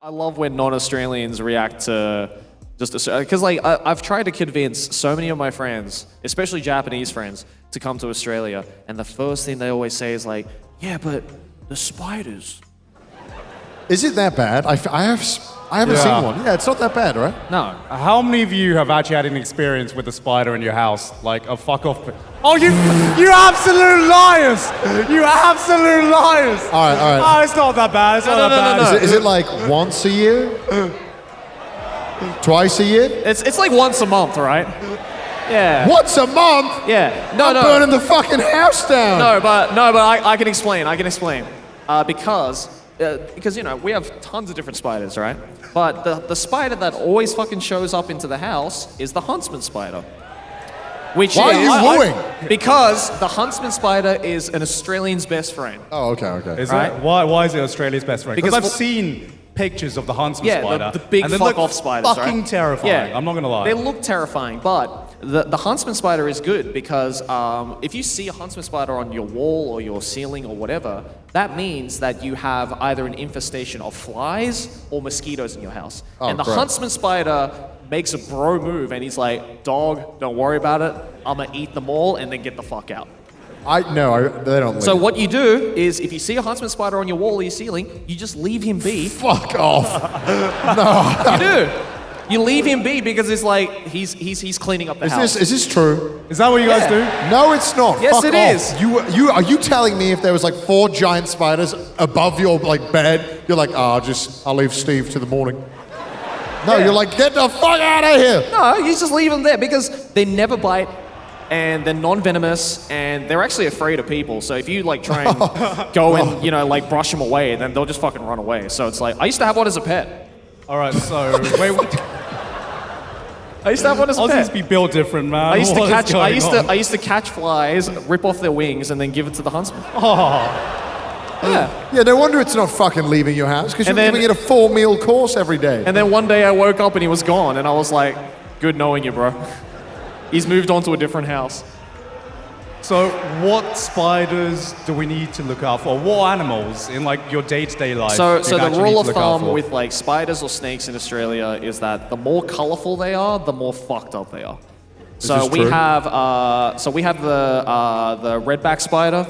I love when non-Australians react to just because like I've tried to convince so many of my friends, especially Japanese friends, to come to Australia, and the first thing they always say is like, "Yeah, but the spiders." Is it that bad? I haven't seen one. Yeah, it's not that bad, right? No. How many of you have actually had an experience with a spider in your house? Like a fuck off. Oh, you absolute liars! You absolute liars! All right. Oh, it's not that bad. It's not that bad. Is it like once a year? Twice a year? It's like once a month, right? Yeah. Once a month? Yeah. I'm burning the fucking house down. No, but I can explain. Because you know we have tons of different spiders, right? But the spider that always fucking shows up into the house is the huntsman spider. Why are you wooing? Because the huntsman spider is an Australian's best friend. Oh, okay. Is Right? it? Why is it Australia's best friend? Because I've Because- seen pictures of the huntsman spider. the big and they fuck-off look spiders, fucking right? terrifying. I'm not gonna lie. They look terrifying, but the huntsman spider is good because if you see a huntsman spider on your wall or your ceiling or whatever, that means that you have either an infestation of flies or mosquitoes in your house. And the great. huntsman spider makes a bro move and he's like, "Dog, don't worry about it. I'm gonna eat them all and then get the fuck out." They don't leave. So what you do is, if you see a huntsman spider on your wall or your ceiling, you just leave him be. Fuck off. You do. You leave him be because it's like he's cleaning up the house. Is this true? Is that what you guys do? No, it's not. Yes, Fuck it off. is. Are you telling me if there was like 4 giant spiders above your like bed, you're like, I'll leave Steve to the morning. No, Yeah. you're like, get the fuck out of here. No, you just leave them there because they never bite and they're non-venomous and they're actually afraid of people. So if you like try and go and, you know, like brush them away, then they'll just fucking run away. So it's like, I used to have one as a pet. All right, so wait. I used to have one as a Aussies pet. be built different, man. I used to What is catch. going on? I used to catch flies, rip off their wings, and then give it to the huntsman. Yeah. Yeah, no wonder it's not fucking leaving your house because you're And then- giving it a 4-meal course every day. And then one day I woke up and he was gone, and I was like, "Good knowing you, bro." He's moved on to a different house. So, what spiders do we need to look out for? What animals in like your day-to-day life? So do you the actually rule need of to look out thumb for? with like spiders or snakes in Australia is that the more colorful they are, the more fucked up they are. So this we true? have the redback spider,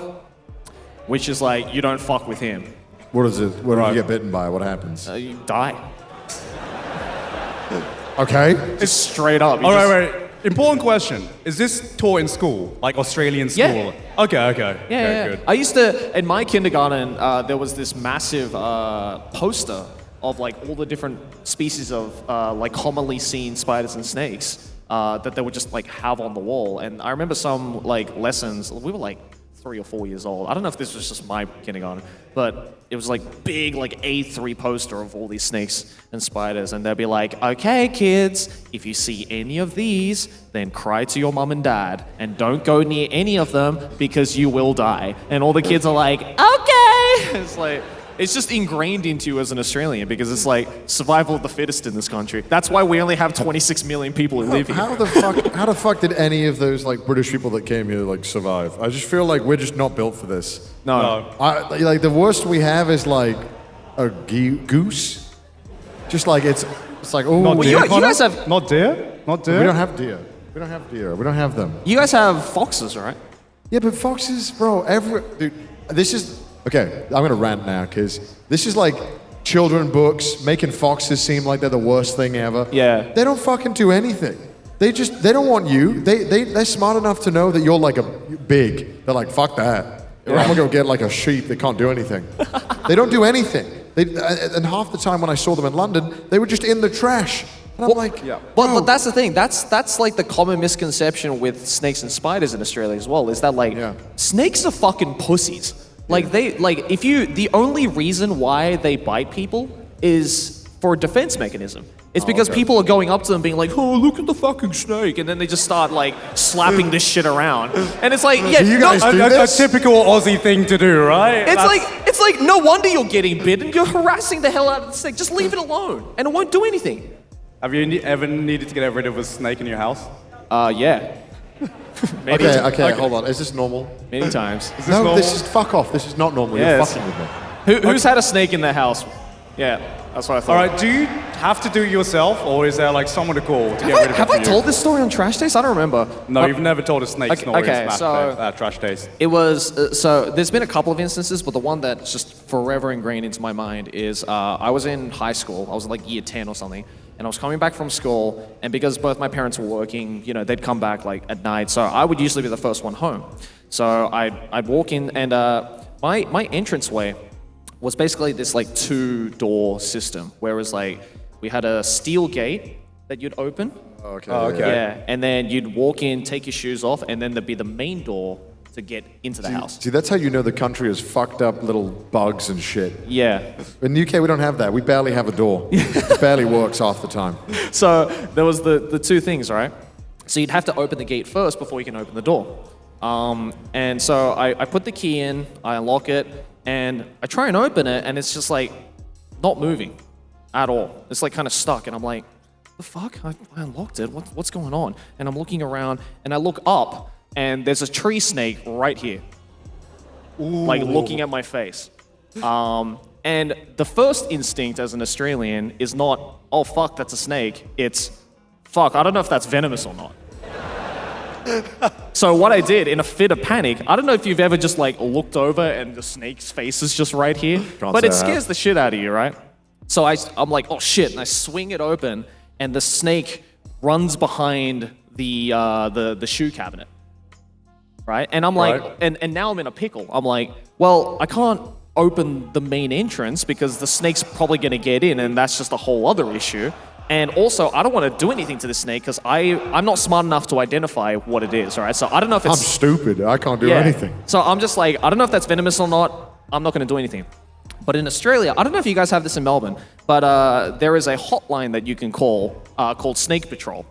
which is like you don't fuck with him, What is it? What if you get bitten by? What happens? you die. Okay. Just straight up. All right, wait. Important question. Is this taught in school, like Australian school? Yeah. Okay. Yeah. Good. I used to, in my kindergarten, there was this massive poster of like all the different species of like commonly seen spiders and snakes that they would just like have on the wall. And I remember some like lessons, we were like 3 or 4 years old. I don't know if this was just my kindergarten, but it was like big like A3 poster of all these snakes and spiders. And they'd be like, "Okay, kids, if you see any of these, then cry to your mum and dad and don't go near any of them because you will die." And all the kids are like, "Okay." It's like, it's just ingrained into you as an Australian because it's like survival of the fittest in this country. That's why we only have 26 million people who live here. How the fuck did any of those like British people that came here like survive? I just feel like we're just not built for this. No. Like the worst we have is like a goose. Just like it's like Not oh, deer. you guys have- not deer. Not deer. we don't have deer. We don't have them. You guys have foxes, right? Yeah, but foxes, bro. Dude, this is okay. I'm gonna rant now because this is like children books making foxes seem like they're the worst thing ever. Yeah. They don't fucking do anything. They don't want you. They're smart enough to know that you're like a big. They're like, fuck that. I'm gonna go get like a sheep. They can't do anything. They don't do anything. And half the time when I saw them in London, they were just in the trash. And I'm like, But that's the thing. That's like the common misconception with snakes and spiders in Australia as well. Is that like snakes are fucking pussies. Like the only reason why they bite people is for a defense mechanism. It's because people are going up to them being like, "Oh, look at the fucking snake," and then they just start like slapping this shit around. And it's like, yeah, you guys do a this? typical Aussie thing to do, right? it's like no wonder you're getting bitten. You're harassing the hell out of the snake. Just leave it alone, and it won't do anything. Have you ever needed to get rid of a snake in your house? Yeah. Many okay, hold on. Is this normal? Many times. Is this No, normal? this is fuck off. This is not normal. Yes. You're fucking with me. Who's had a snake in their house? Yeah. That's what I thought. All right, do you have to do it yourself, or is there like someone to call to get rid of it Have for I you? told this story on Trash Taste? I don't remember. No, you've never told a snake story okay, on so- Trash Taste. It was, so there's been a couple of instances, but the one that's just forever ingrained into my mind is I was in high school. I was like year 10 or something. And I was coming back from school, and because both my parents were working, you know, they'd come back like at night, so I would usually be the first one home. So I'd walk in, and my entranceway was basically this like 2-door system, whereas like we had a steel gate that you'd open. Okay. Oh, okay. Yeah, and then you'd walk in, take your shoes off, and then there'd be the main door to get into the house. See, that's how you know the country is fucked up little bugs and shit. Yeah. In the UK, we don't have that. We barely have a door. It barely works half the time. So there was the two things, right? So you'd have to open the gate first before you can open the door. And so I put the key in, I unlock it, and I try and open it, and it's just like not moving at all. It's like kind of stuck, and I'm like, the fuck? I unlocked it. What's going on? And I'm looking around, and I look up, and there's a tree snake right here, like looking at my face. And the first instinct as an Australian is not, oh fuck, that's a snake. It's, fuck, I don't know if that's venomous or not. So what I did in a fit of panic, I don't know if you've ever just like looked over and the snake's face is just right here, but it scares the shit out of you, right? So I'm like, oh shit, and I swing it open, and the snake runs behind the shoe cabinet, right? And I'm like, Right. and now I'm in a pickle. I'm like, well, I can't open the main entrance because the snake's probably gonna get in, and that's just a whole other issue. And also, I don't want to do anything to the snake because I'm not smart enough to identify what it is, all right? So I don't know if I'm it's... stupid. I can't do anything. So I'm just like, I don't know if that's venomous or not. I'm not going to do anything. But in Australia, I don't know if you guys have this in Melbourne, but there is a hotline that you can call called Snake Patrol.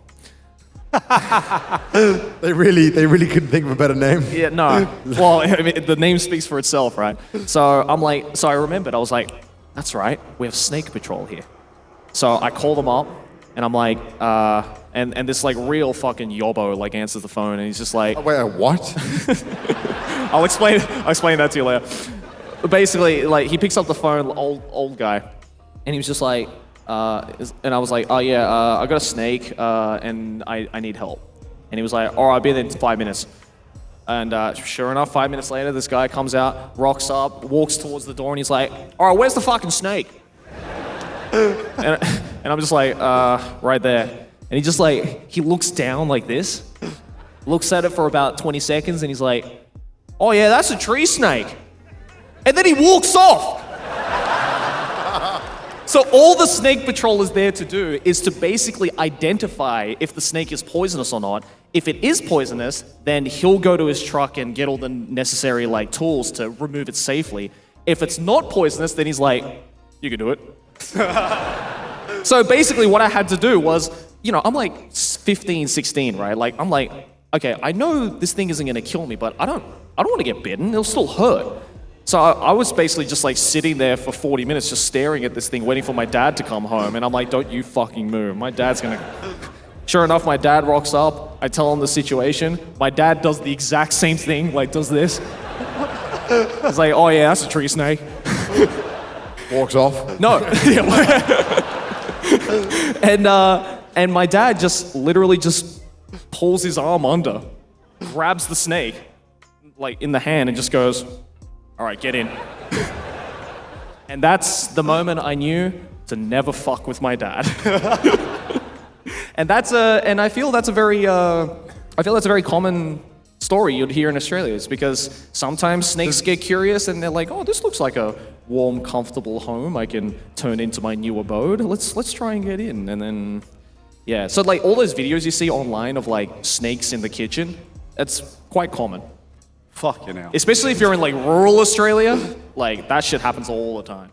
They really couldn't think of a better name. Yeah, no. Well, I mean, the name speaks for itself, right? So I'm like, so I remembered. I was like, that's right. We have Snake Patrol here. So I call them up, and I'm like, and this like real fucking yobbo like answers the phone, and he's just like, Wait, what? I'll explain that to you later. But basically, like he picks up the phone, old guy, and he was just like, and I was like, oh yeah, I got a snake, and I need help. And he was like, all right, I'll be there in 5 minutes. And sure enough, 5 minutes later, this guy comes out, rocks up, walks towards the door, and he's like, all right, where's the fucking snake? and I'm just like, right there. And he just like, he looks down like this, looks at it for about 20 seconds, and he's like, oh yeah, that's a tree snake. And then he walks off. So all the Snake Patrol is there to do is to basically identify if the snake is poisonous or not. If it is poisonous, then he'll go to his truck and get all the necessary like tools to remove it safely. If it's not poisonous, then he's like, you can do it. So basically what I had to do was, you know, I'm like 15, 16, right? Like, I'm like, okay, I know this thing isn't gonna kill me, but I don't want to get bitten. It'll still hurt. So I was basically just like sitting there for 40 minutes just staring at this thing, waiting for my dad to come home. And I'm like, don't you fucking move. My dad's gonna... Sure enough, my dad rocks up. I tell him the situation. My dad does the exact same thing, like does this. He's like, oh yeah, that's a tree snake. Walks off. No. And my dad just literally just pulls his arm under, grabs the snake, like in the hand, and just goes, all right, get in. And that's the moment I knew to never fuck with my dad. And I feel that's a very common story you'd hear in Australia. It's because sometimes snakes get curious and they're like, oh, this looks like a warm, comfortable home I can turn into my new abode. Let's try and get in. And then, yeah. So like all those videos you see online of like snakes in the kitchen, that's quite common. Fuck you now. Especially if you're in like rural Australia, like that shit happens all the time.